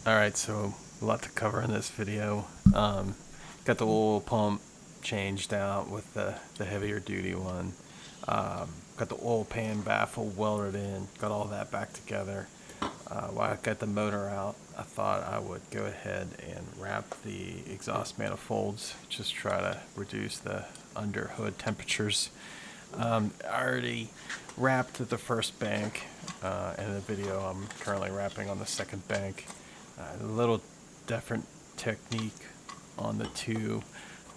Alright, so a lot to cover in this video. Got the oil pump changed out with the heavier duty one. Got the oil pan baffle welded in, got all that back together. While I got the motor out, I thought I would go ahead and wrap the exhaust manifolds, just try to reduce the under hood temperatures. I already wrapped the first bank. In the video, I'm currently wrapping on the second bank. A little different technique on the two.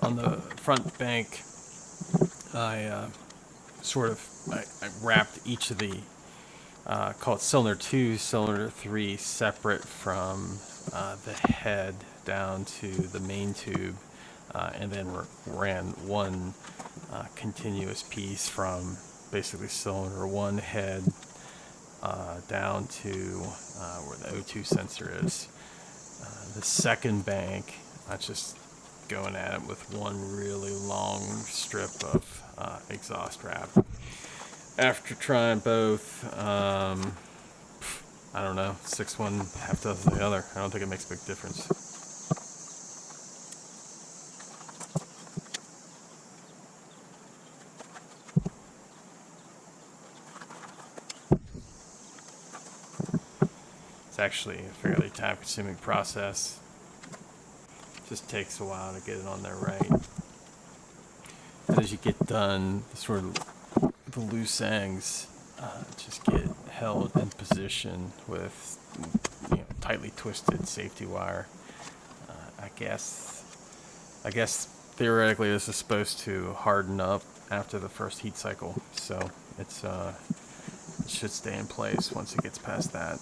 On the front bank, I I wrapped each of the call it cylinder 2, cylinder 3 separate from the head down to the main tube, and then ran one continuous piece from basically cylinder 1 head down to where the O2 sensor is. The second bank, I just going at it with one really long strip of exhaust wrap. After trying both, I don't know, 6 one, half dozen the other. I don't think it makes a big difference. It's actually a fairly time-consuming process. Just takes a while to get it on there right. And as you get done, the loose ends just get held in position with tightly twisted safety wire. I guess theoretically this is supposed to harden up after the first heat cycle, so it should stay in place once it gets past that.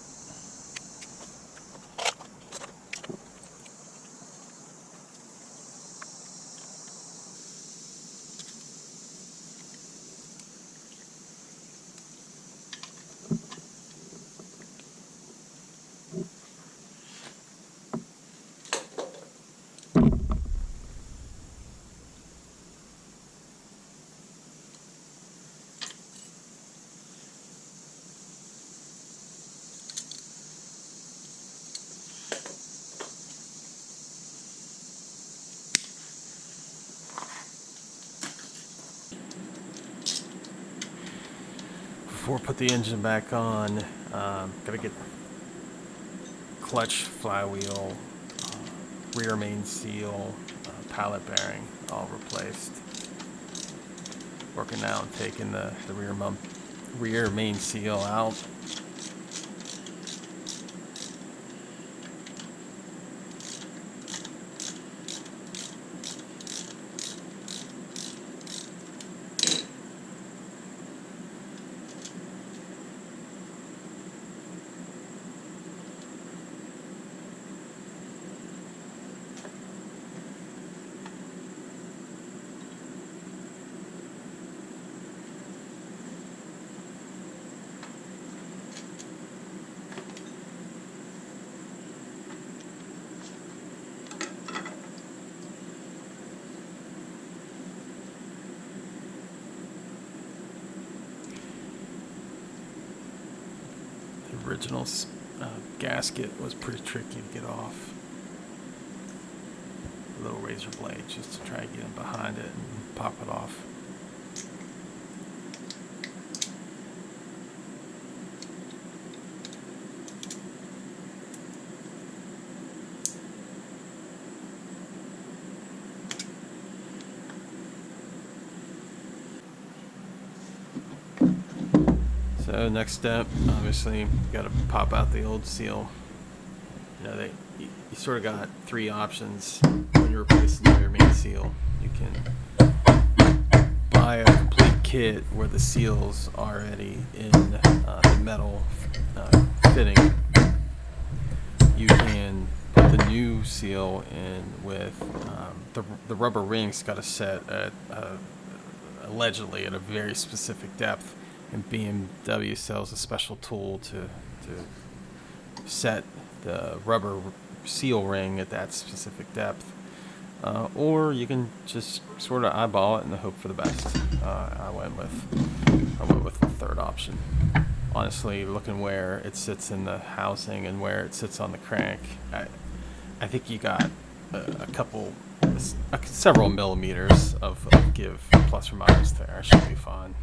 Before I put the engine back on, gotta get clutch, flywheel, rear main seal, pallet bearing all replaced. Working out and taking the rear main seal out. The original gasket was pretty tricky to get off. A little razor blade just to try to get in behind it and pop it off. So next step, obviously, you got to pop out the old seal. You sort of got 3 options when you're replacing your main seal. You can buy a complete kit where the seal's already in the metal fitting. You can put the new seal in with the rubber rings got to set at allegedly at a very specific depth. And BMW sells a special tool to set the rubber seal ring at that specific depth. Or you can just sort of eyeball it and hope for the best. I went with the third option. honestly, looking where it sits in the housing and where it sits on the crank, I think you got several millimeters of give plus or minus there. Should be fine.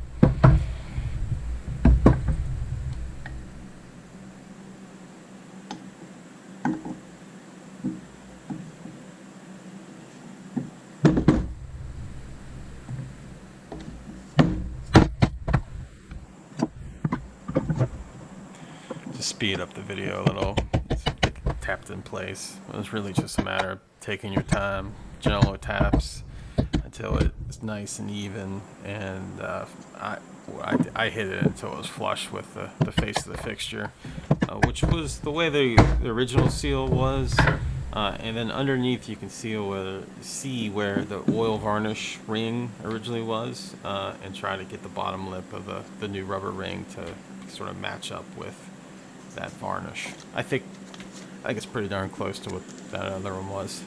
To speed up the video a little, it's tapped in place. It was really just a matter of taking your time, gentle taps until it's nice and even, and I hit it until it was flush with the face of the fixture, which was the way the original seal was. And then underneath you can see where the oil varnish ring originally was, and try to get the bottom lip of the new rubber ring to sort of match up with that varnish. I think it's pretty darn close to what that other one was.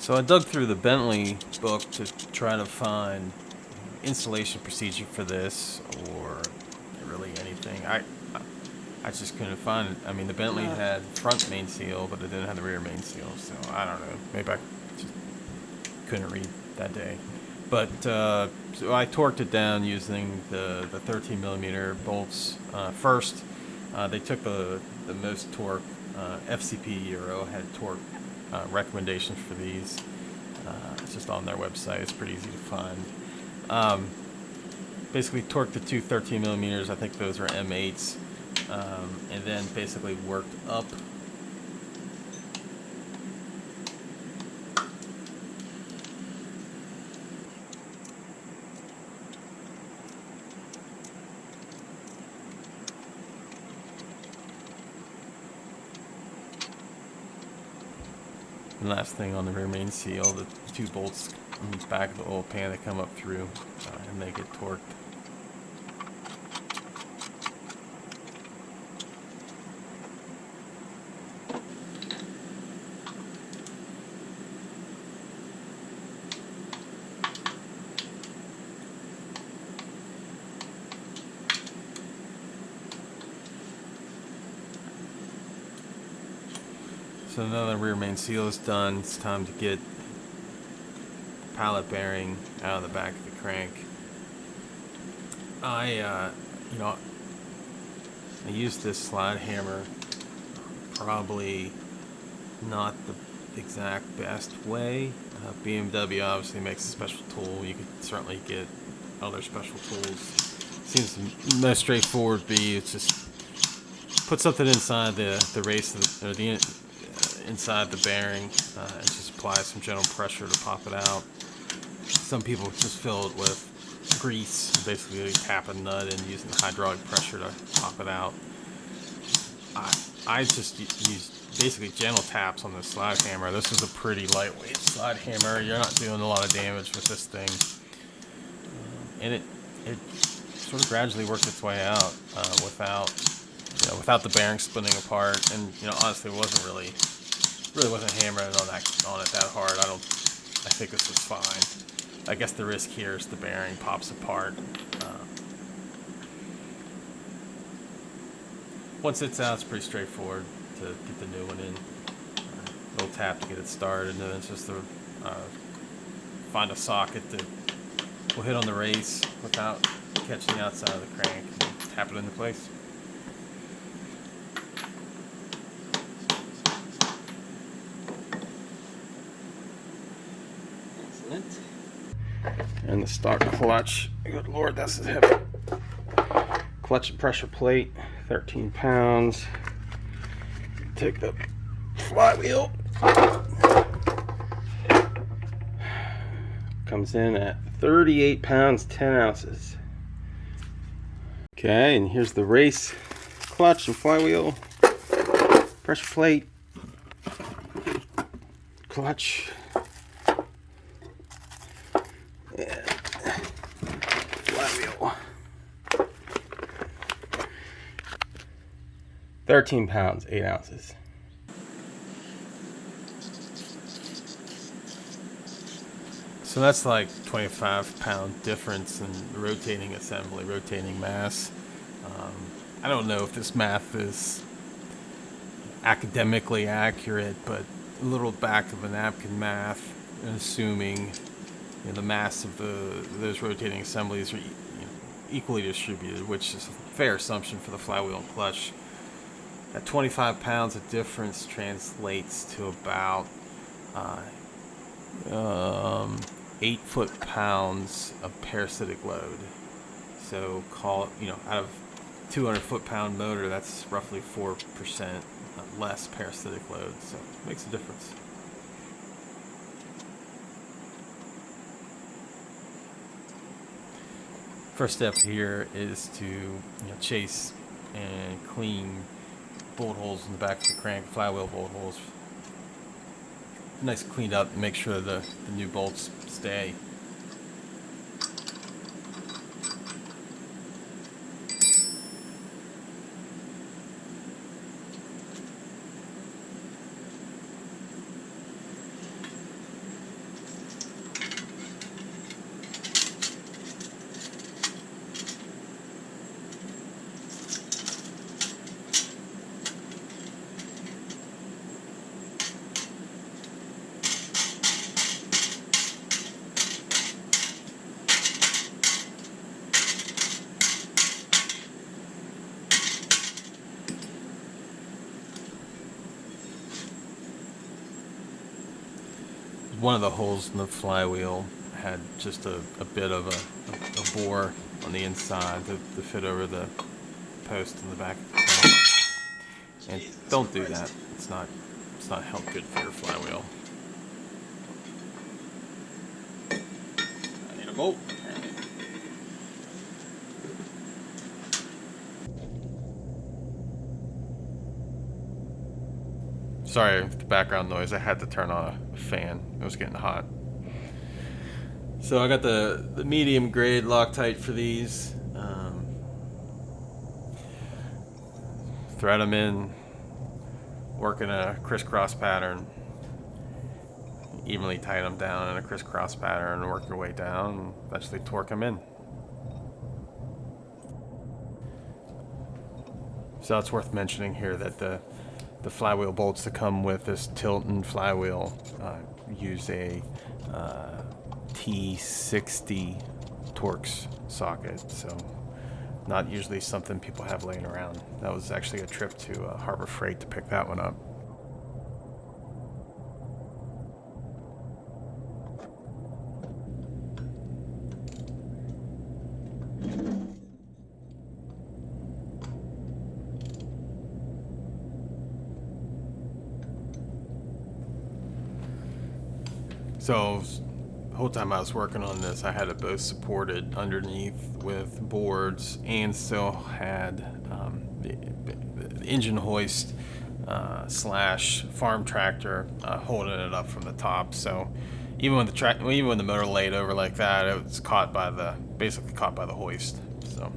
So I dug through the Bentley book to try to find installation procedure for this, or really anything. I just couldn't find it. I mean, the Bentley had front main seal, but it didn't have the rear main seal. So I don't know. Maybe I just couldn't read that day. But so I torqued it down using the 13 millimeter bolts. First, they took the most torque. FCP Euro had torque recommendations for these. It's just on their website. It's pretty easy to find. Basically torqued the two 13 millimeters. I think those are M8s. And then basically worked up. And last thing on the rear main seal, the two bolts in the back of the oil pan that come up through and they get torqued. So now the rear main seal is done, it's time to get the pallet bearing out of the back of the crank. I used this slide hammer, probably not the exact best way. BMW obviously makes a special tool. You could certainly get other special tools. Seems the most straightforward it's just put something inside the race or the inside the bearing and just apply some gentle pressure to pop it out. Some people just fill it with grease, basically tap a nut and using hydraulic pressure to pop it out. I just used basically gentle taps on the slide hammer. This is a pretty lightweight slide hammer. You're not doing a lot of damage with this thing, and it sort of gradually worked its way out without the bearing splitting apart. And honestly, really wasn't hammering on it that hard. I think this was fine. I guess the risk here is the bearing pops apart. Once it's out, it's pretty straightforward to get the new one in. A little tap to get it started, and then it's just to find a socket that will hit on the race without catching the outside of the crank, and tap it into place. Excellent. And the stock clutch. Good Lord, this is heavy. Clutch and pressure plate, 13 pounds. Take the flywheel. Comes in at 38 pounds, 10 ounces. Okay, and here's the race clutch and flywheel. Pressure plate. Clutch. And flywheel. 13 pounds, 8 ounces. So that's like 25-pound difference in rotating assembly, rotating mass. I don't know if this math is academically accurate, but a little back of a napkin math, assuming the mass of those rotating assemblies are equally distributed, which is a fair assumption for the flywheel and clutch. At 25 pounds, the difference translates to about 8 foot-pounds of parasitic load. So call it, out of 200 foot-pound motor, that's roughly 4% less parasitic load. So it makes a difference. First step here is to chase and clean bolt holes in the back of the crank, flywheel bolt holes. Nice and cleaned up and make sure the new bolts stay. One of the holes in the flywheel had just a bit of a bore on the inside to fit over the post in the back of the crank. And don't do that. It's not good for your flywheel. I need a bolt. Sorry for the background noise. I had to turn on a fan. It was getting hot. So I got the medium grade Loctite for these. Thread them in, work in a crisscross pattern. Evenly tighten them down in a crisscross pattern and work your way down and eventually torque them in. So it's worth mentioning here that the flywheel bolts that come with this Tilton flywheel use a T60 Torx socket, so not usually something people have laying around. That was actually a trip to Harbor Freight to pick that one up. So the whole time I was working on this, I had it both supported underneath with boards and still had the engine hoist slash farm tractor holding it up from the top. So even when the motor laid over like that, it was basically caught by the hoist. So.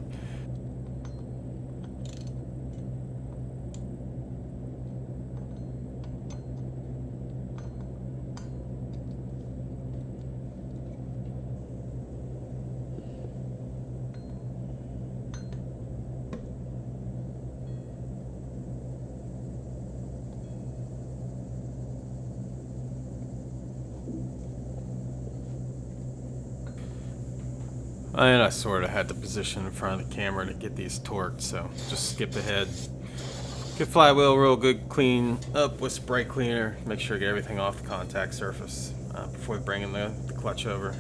And I sort of had to position in front of the camera to get these torqued, so just skip ahead. Get flywheel real good, clean up with spray cleaner. Make sure to get everything off the contact surface before bringing the clutch over.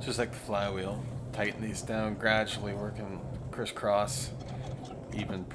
Just like the flywheel, tighten these down gradually, working crisscross, even.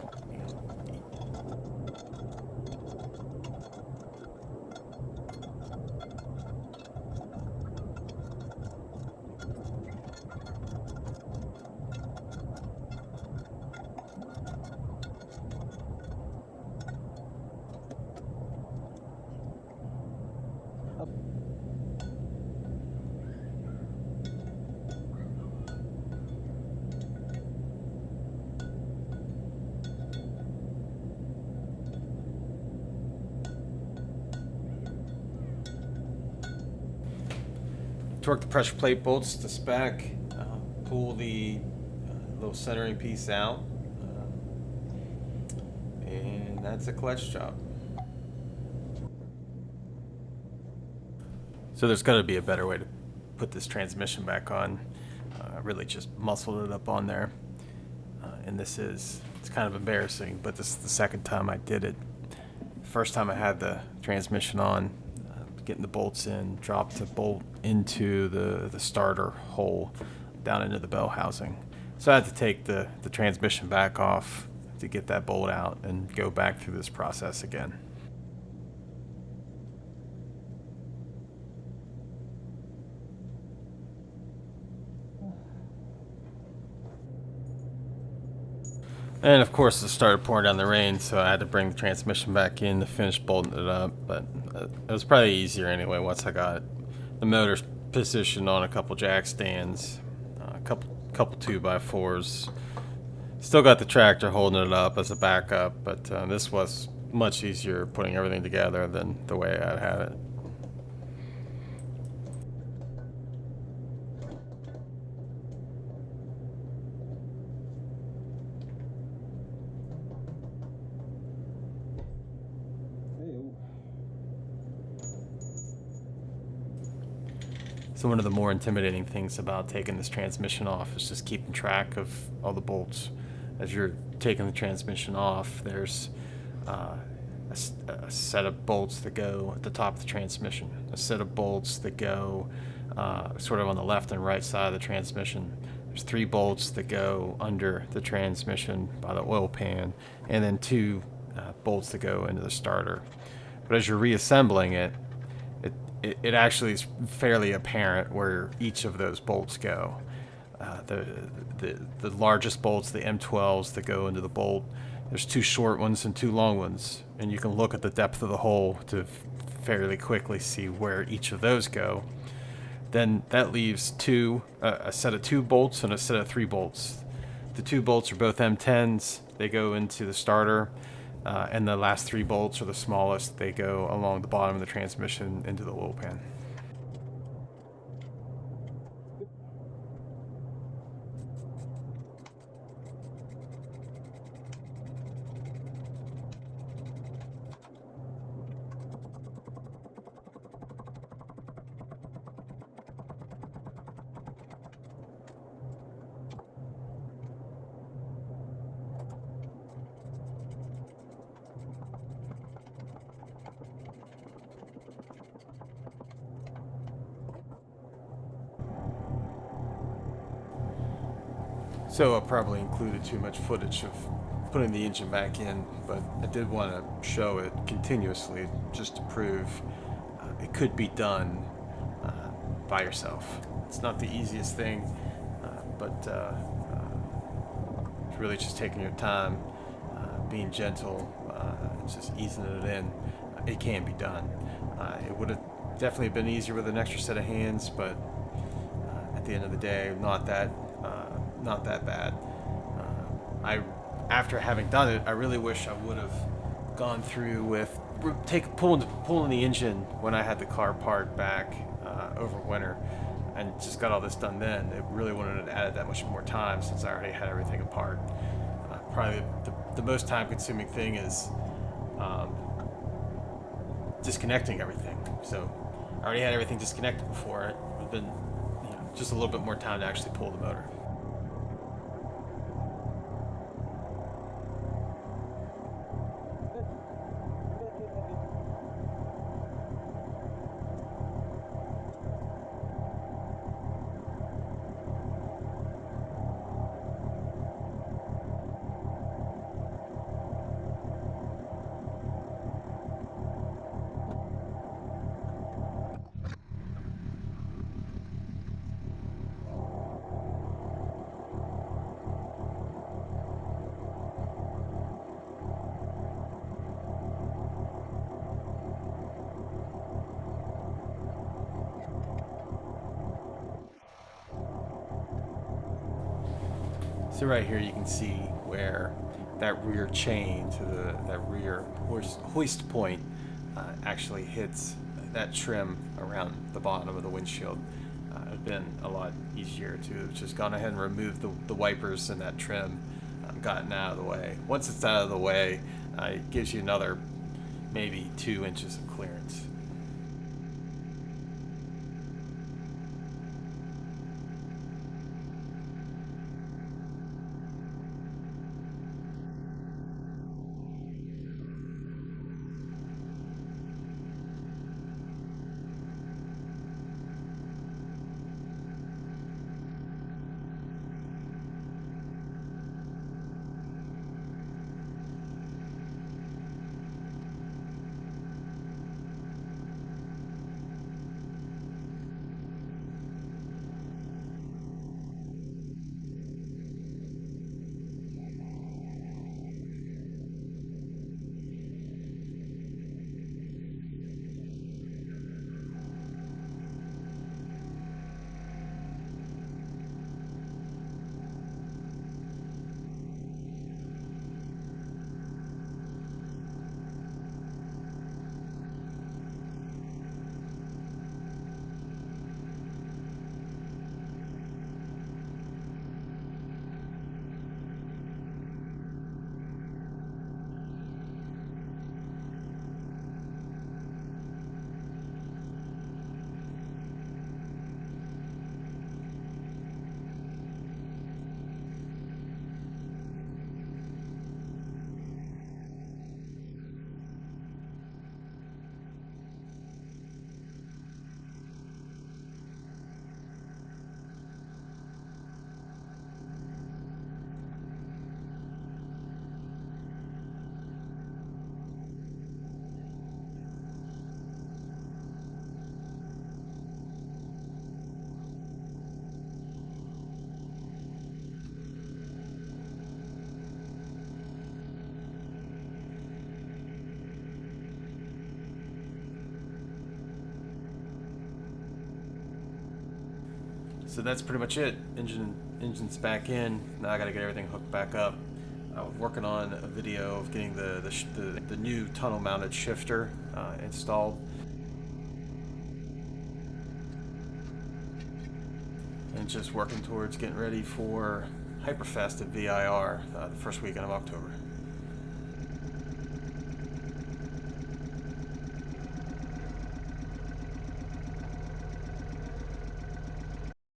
Torque the pressure plate bolts to spec, pull the little centering piece out, and that's a clutch job. So there's got to be a better way to put this transmission back on. I really just muscled it up on there, and it's kind of embarrassing, but this is the second time I did it. First time I had the transmission on, getting the bolts in, dropped the bolt into the starter hole down into the bell housing. So I had to take the transmission back off to get that bolt out and go back through this process again. And of course it started pouring down the rain, so I had to bring the transmission back in to finish bolting it up, but it was probably easier anyway once I got the motors positioned on a couple jack stands, a couple 2x4s. Still got the tractor holding it up as a backup, but this was much easier putting everything together than the way I had it. So one of the more intimidating things about taking this transmission off is just keeping track of all the bolts. As you're taking the transmission off, there's a set of bolts that go at the top of the transmission, a set of bolts that go sort of on the left and right side of the transmission. There's 3 bolts that go under the transmission by the oil pan, and then 2 bolts that go into the starter. But as you're reassembling it, it actually is fairly apparent where each of those bolts go. The largest bolts, the M12s that go into the bolt, there's 2 short ones and 2 long ones, and you can look at the depth of the hole to fairly quickly see where each of those go. Then that leaves a set of 2 bolts and a set of 3 bolts. The 2 bolts are both M10s. They go into the starter, and the last 3 bolts are the smallest. They go along the bottom of the transmission into the oil pan. So I probably included too much footage of putting the engine back in, but I did want to show it continuously just to prove it could be done by yourself. It's not the easiest thing, but it's really just taking your time, being gentle, just easing it in. It can be done. It would have definitely been easier with an extra set of hands, but at the end of the day, not that bad. After having done it, I really wish I would have gone through with pulling the engine when I had the car parked back over winter, and just got all this done then. It really wouldn't have added that much more time since I already had everything apart. Probably the most time-consuming thing is disconnecting everything. So I already had everything disconnected before. It would have been just a little bit more time to actually pull the motor. So right here you can see where that rear chain to that rear hoist point actually hits that trim around the bottom of the windshield. It's been a lot easier to just gone ahead and remove the wipers and that trim, gotten out of the way. Once it's out of the way, it gives you another maybe 2 inches of clearance. So that's pretty much it. Engine's back in. Now I got to get everything hooked back up. I was working on a video of getting the new tunnel mounted shifter installed. And just working towards getting ready for Hyperfest at VIR the first weekend of October.